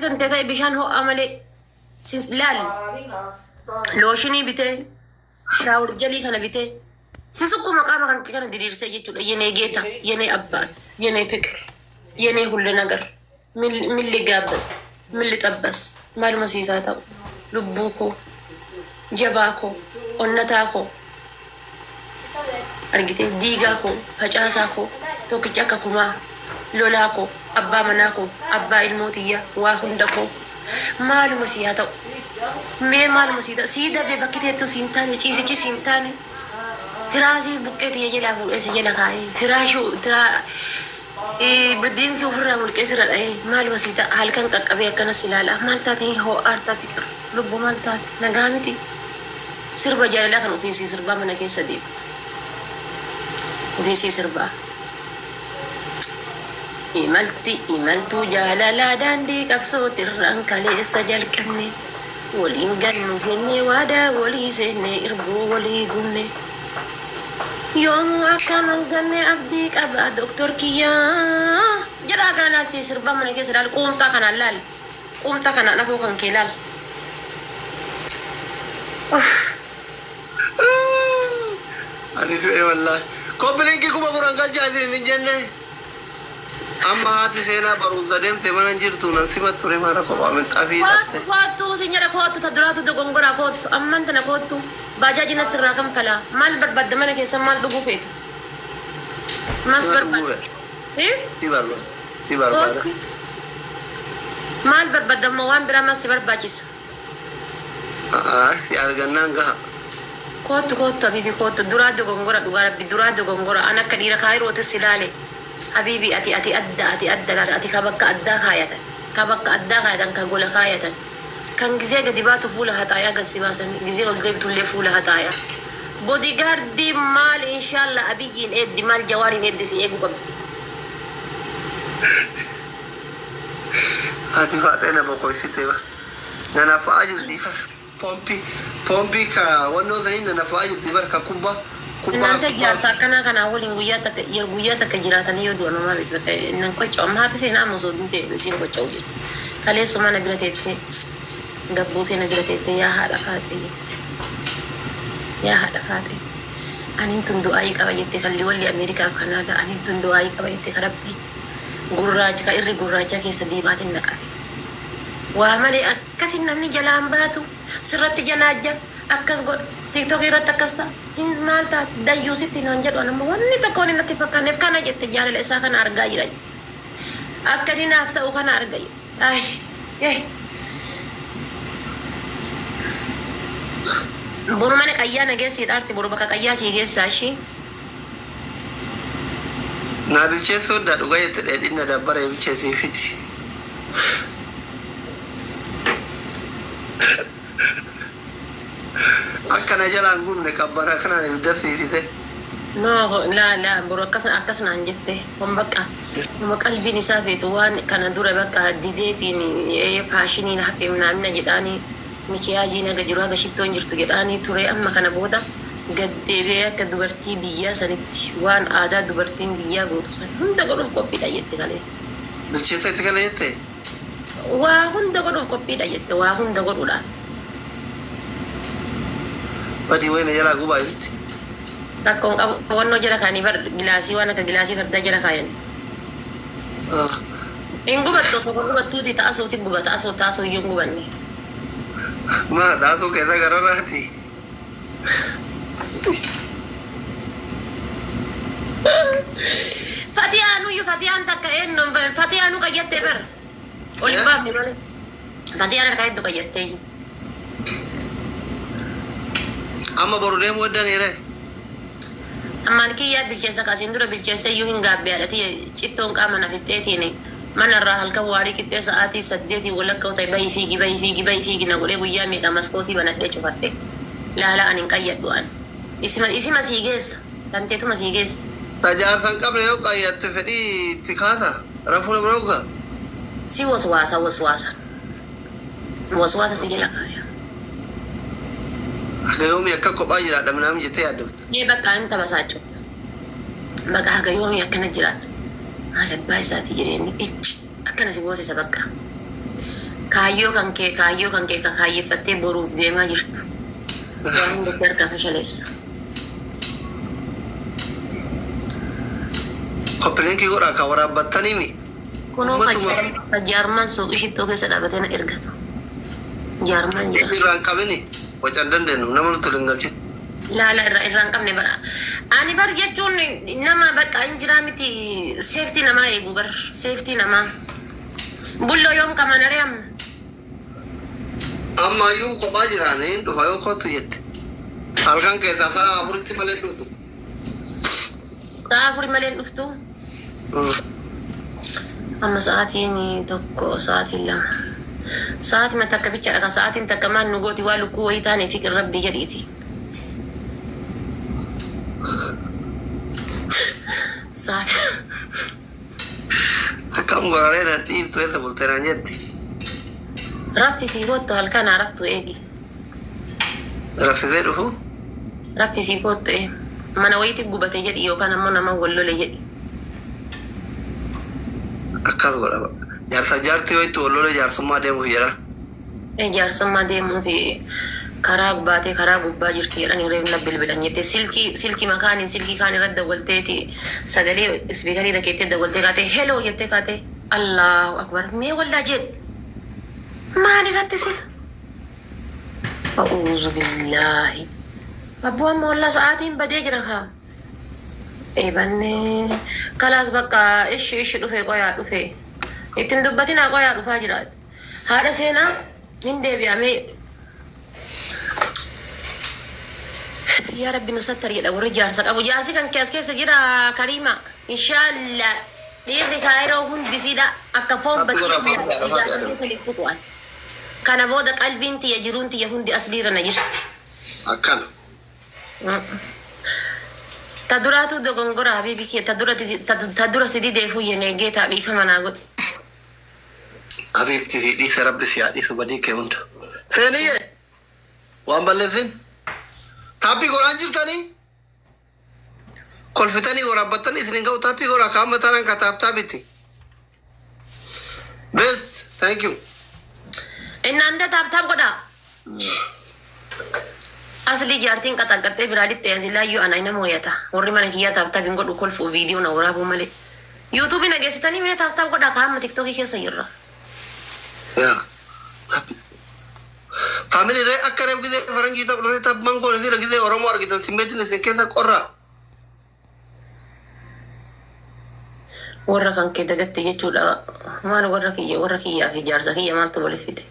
انت طيب بشان هو عملي لال لوشني بيته شاور جلي كان بيته سيسوكو مقام كان دير سيجي يني جيتا يني أبات يني فكر يني كل نجر من اللي جابت من اللي تبس ما المسيفات لبوكو جباكو onnataako argite diigaako facaasaako tokkicha kumaa lolaako abbaa manaako abbaa ilmootiyya waa hundako maaluma si haa ta'u mee maaluma si ta'u si dabee bakki teettu si hin taane ciisichi si hin taane tiraasii buqqeetii jalaa fuudhee si jala kaa'ee firaashuu birdiinsi ofirraa mulqee sirra dha'ee maaluma si ta'a halkan qaqqabee akkanas ilaala maal taate hoo aartaa fikir lubbu maal taate nagaa miti. Sirba jaalala kan ofiisii sirbaa mana keessa deemu. Ofiisii sirbaa. Imaltuu jaalalaa daandii qabsootirraan kaleessa jalqabne. Waliin gannu jennee waadaa walii seennee irboo walii gunne. Yoomuu akkanaan ganne abdii qaba doktor kiyyaa. Jedhaa kana laalsee sirbaa mana keessa laal quumxaa kanaan laal. Quumxaa kanaan afoo kan kee laal. Ani du'e wallahi. Kobbiliinki kuma kuran kan jaadin hin jenne. Amma haati seenaa barumsa deemte mana jirtu nan simat ture mana kophaa minxaafii taate. Kootu sinyara kootu ta duraatu dogongora kootu amman tana kootu baajaajina sirraa kan falaa maal barbaadda mana keessa maal dhuguu feeta? Maal barbaadda? Ni barbaada. Maal barbaadda ammoo waan biraa maal si barbaachisa? Argannaan gaha. Kootu habibi kootu duraa dogongora dhugaa rabbi duraa dogongora an akka dhiira kaayirootis ilaale habibi ati adda laala ati ka bakka addaa kaayatan kan gola kaayatan kan gizee gadi baatu fuula haxaayaa gasi baasan gizee ol deebitullee fuula haxaayaa boodigaardii maal inshaallah abiyyiin eeddi maal jawaariin eeddi si eegu qabdi. Ati faadhee na boqoysitee ba nanaaf ajirti pompi ka wanno zanin na nafa ajirti bar ka kubba. Nanta jaarsa kana waliin guyyaa takka jiraatanii yoo du'an maal bakka nan qoccoo amma haati seenaa mosoo dinte isiin qoccoo jedhu kaleessuma na bira teettee gabbuutee na bira teettee yaa haadha faate aniin tun du'aayii qaba jettee kalli walli Ameerikaaf Kanaadaa aniin tun du'aayii qaba jettee karabbii gurraacha ka irri gurraacha keessa diimaatiin naqame waa malee akkasin namni jalaan baatu sirratti janaajja akkas godha tiktok irratti akkas ta'a maal taate dayyuu sitti naan jedhu anammoo wanni tokko inni natti fakkaanneef kana jette jaalala isaa kana argaa jira akka dinaaf ta'u kana argaa boru mana qayyaa nageessii dhaarti boru bakka qayyaa sii geessaa ishii naa bilcheessuu dha dhugaa jette dheedhinna dabbara bilcheessii fiti. Akkana jalaan gumne qabbana kanaan ibiddattiifite. No la boru akkasnaan jette wan bakka nama qalbiin isaa feetu waan kana dura bakka dideetiin faashinii hafe naamina jedhaanii mikiyaajii naga jiru haga shittoon jirtu jedhaanii ture amma kana booda gaddeebee akka dubartii biyyaa sanitti waan aadaa dubartiin biyyaa gootu san hunda godhuuf qophiidha jette kaleessa. Bilcheessa itti kana jette? Waa hunda godhuuf qophiidha jette waa hunda godhuudhaaf. Badii wayna jalaa gubaa ibitti. Rakkoon qabannoo jala kaanii bar gilaasii waan akka gilaasii fardaa jala kaayan. Hin gubattu osoo gubattuuti ta'asuuti guba ta'asoo iyyuu hin gubanne. Maa taasuu keessa gararraati. Fatiyaan takka eenyu Fatiyaanuu qayyattee bar. Oli baafne malee. Fatiyaan harkaa hedduu qayyattee. Amma boru deemu waddaniire. Ammaan kiyyaa bilcheessa kasiin dura bilcheessa iyyuu hin gaabbeedhati cittoon qaama nafitteetiin manarraa halkan waarii qixxee sa'aatii 8 walakka ta'e bayi fiigi na godhee guyyaa meeqa maskootii banadhee cufadhe laala ani hin qayyadhu an isima sii geessa tanteetuma sii geessa. Tajaajilsan qabne yoo qayyatte fedhii itti kaasa rafuu nama dhuggaa. Si waswaasa si jala kaaya. Hagayoomi akka kophaa jiraadha minaam jettee yaaddofta. Bakka ani tabasaachofta. Bakka hagayoomi akkana jiraadha. Maal abbaa isaatii jireenyi akkana si goosisa bakka. kaayyoo kan kee kaayyeeffattee boruuf deemaa jirtu. Waan hunda harkaa fashaleessa. Koppilinki godhaa kan waraabbattaniimi. Kunoo jaarmaan suuqii shittoo keessa dhaabatee na ergatu. Jaarmaan jira. Irraan qabini wacan dandeenyu nama nuti lingalchin. Laala irraan qabne bara. Ani bar jechuun nama bakka hin jiraa miti seeftii namaa eegu bar seeftii namaa. Bulloo yoom qamanaree amma. Ammayyuu kophaa jiraanii dhufa yoo kootu jette. Halkan keessaa sa'a afuritti malee dhuftu. Sa'a afurii malee dhuftu. Amma sa'aatiin tokko sa'aatiin lama. Sa'aatiin takka bichaadha kan sa'aatiin takka maal nu gooti waa lukkuu wayii taanee fi qirrabbii jedhiiti. Sa'aatiin. Akkam goraree na dhiiftu eessa bulteeraan jetti. Raffisii kottu halkanaa raftu eegi. Raffisee dhufu. Raffisii kottu mana wayiiti gubate jedhi yookaan ammoo nama wallole jedhi. Akkas godha. Jaarsa jaartii wayitti wallole jaarsummaa deemuuf jedha. Jaarsummaa deemuuf karaa baatee karaa gubbaa jirti jedhanii reefna bilbilan jette silkii makaaniin silkii kaan irratti dawwalteeti sagalee ispiikarii dhageettee dawwaltee kaatee heloo jettee kaatee Allahu akbar mee wallaa jedhe maal irratti si a'uuzu billaahi abbuu amma wallaa sa'aatiin badee jira kaa eebanne kalaas bakka ishi dhufee qoyaa dhufee ittiin dubbatinaa qoyaa dhufaa jiraate haadha seenaa hin deebi'amee يا ربي نستر يا وري جارسك ابو جارسي كان كيس جرا كريمه ان شاء الله ديري كايرو هندي سيدا اكفون بس كان بودا قلبي انت يا جرونتي يا هندي اصلي رنجست اكل تدراتو دغونغورا حبيبي كي تدرا سيدي ديفو ينيجي تعريف مناغد حبيبتي دي ربي سيادي سبدي كيونت ثانيه وان بلزين tapi goran jirtani kolfitani gorabatani isinin ga'u tapi gora kaama tanan kataaf taabiti best thank you innanda taab godha asli jaartiin qaxaqaxee biraaditti yaasilaayyu ana ina mooyata warri mana kiyyaa taab hin godhu kolfu viidiyoo na waraabuu malee yuutuubii nageessitanii mine taab godha kaama tiktookii keessa jirra yaa family re akkare gide farangi ta bro ta mango ne gide oromo argita simbetin se kenda qorra warra kan ke dagatte jechuudha maal warra kiyyaa fi jaarsa kiyya maaltu wal fide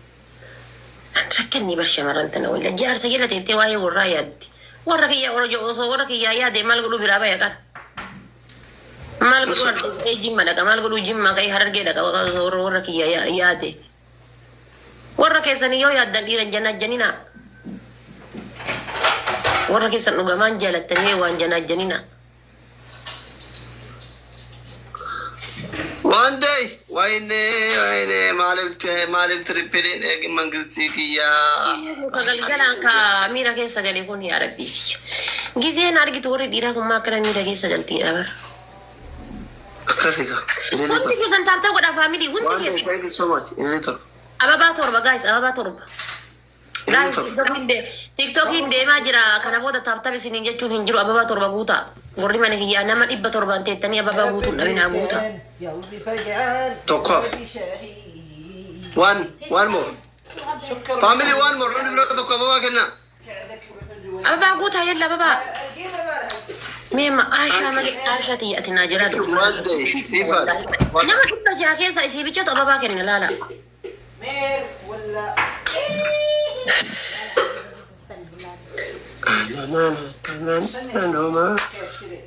rakkanni barshamaran tana wala jaarsa gila tete waaye warra yaaddi warra kiyya warra kiyya yaade maal godhu biraa baya kan maal godhu jimma daga maal godhu jimma kai hararge daga warra kiyya yaade warra keessan yoo yaaddan dhiiran janajjanina warra keessan dhugamaan jaalattanii waan janajjanina one day wayne maalif trippelin eegi mangisti kiyyaa kagalgalaan ka miira keessa galee kun yaa rabbii gizeen argitu warri dhiiraa kun maa akkana miira keessa galtiidha bara akkasika hundi keessan taabtaa godha faamilii hundi keessa thank you so much ababa torba guys ababa torba guys tiktok hin deemaa jira kana booda taabtaa isiniin jechuun hin jiru ababa torba guuta warri mana kiyyaa nama 700 teettanii ababa guutuun dhabinaa guuta tokkoof one more family one more namni bira tokko ababa kenna ababa guuta yalla ababa mema aisha mali aisha tiyyatinaa jira one day sifar nama 100 keessa isii bichatu ababa kenna laala مير ولا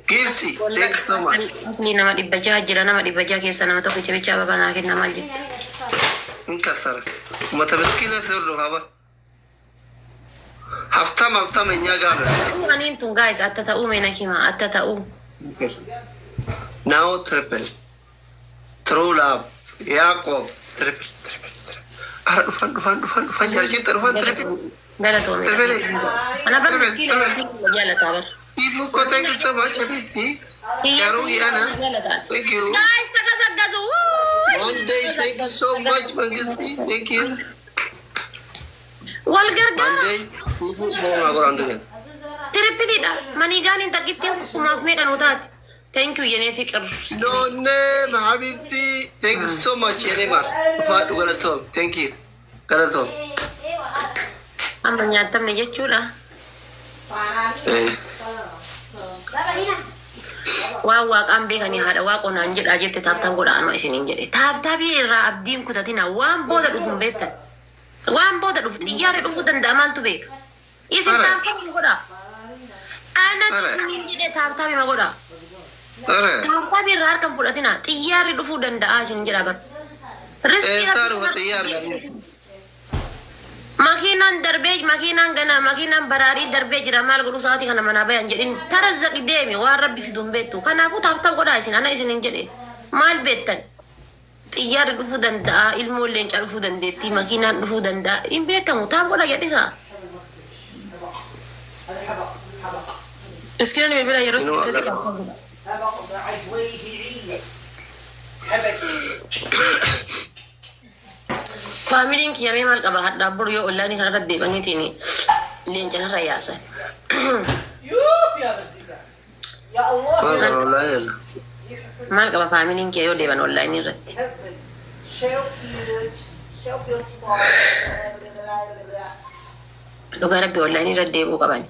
Kirsi, thank you so much. Ni nama dibajah jira nama dibajah keessa nama tokko bicha ababa naa kenna maal jette Inkasar. Mata miskina sirru haba. Haftam enya gabe. anin tun guys atta ta'uu meena kima atta ta'uu Now triple. True love. Yakob triple. Dufan jalchin dufan triple. galatoome ana bar miskina jaalata bar Ibu ko thank you so much habibti. Yaru yana. Thank you. guys takasaggazu One day, thank you so much, Mangisti. Thank you. Wal One gargaara. day, mau kurang dengan. Tiripitiidha. Maniigaaniin takkittiin kumaaf meeqa nuu taati. Thank you yenee fiqir. No name, Habibti. Thank you so much, Yenemar. Fadu Galatom. Thank you. Galatom. Amma nyaatamne jechuudha. Waan waaqaan beekanii haadha waaqonaan jedhaa jette taaptaan godhaanuma isiniin jedhe. Taaptaabii irraa abdiin kutatina waan booda dhufuun beektan. Waan booda dhufu xiyyaara dhufuu danda'a maaltu beeka. Isin taaptaabii ma godhaa. Aannan isiniin jedhe taaptaabii ma godhaa. Taaptaabii irraa harkan fudhatina xiyyaarri dhufuu danda'a isiniin jedhaa bara. Makiinaan darbee makiinaan gana makiinaan baraarii darbee jira maal godhu sa'aatii kana manaa bayan jedhin tarazzaqi deemi waan rabbi fiduun beektu kanaafuu taaptaan godhaa isin ana isinin jedhe maal beektan xiyyaarri dhufuu danda'a ilmoo leencaa dhufuu dandeetti makiinaan dhufuu danda'a hin beekamu taap godha jedhisa. Iskiraan bilbila yeroo keessatti kan Familiin kiyamee maal qaba hadda buru yoo ollaanii kana irratti deebaniitiin leencana irra yaasan. Maal qaba familiin kiyya yoo deeban ollaanii irratti. Dhugaa rabbi ollaanii irratti deebuu qaban.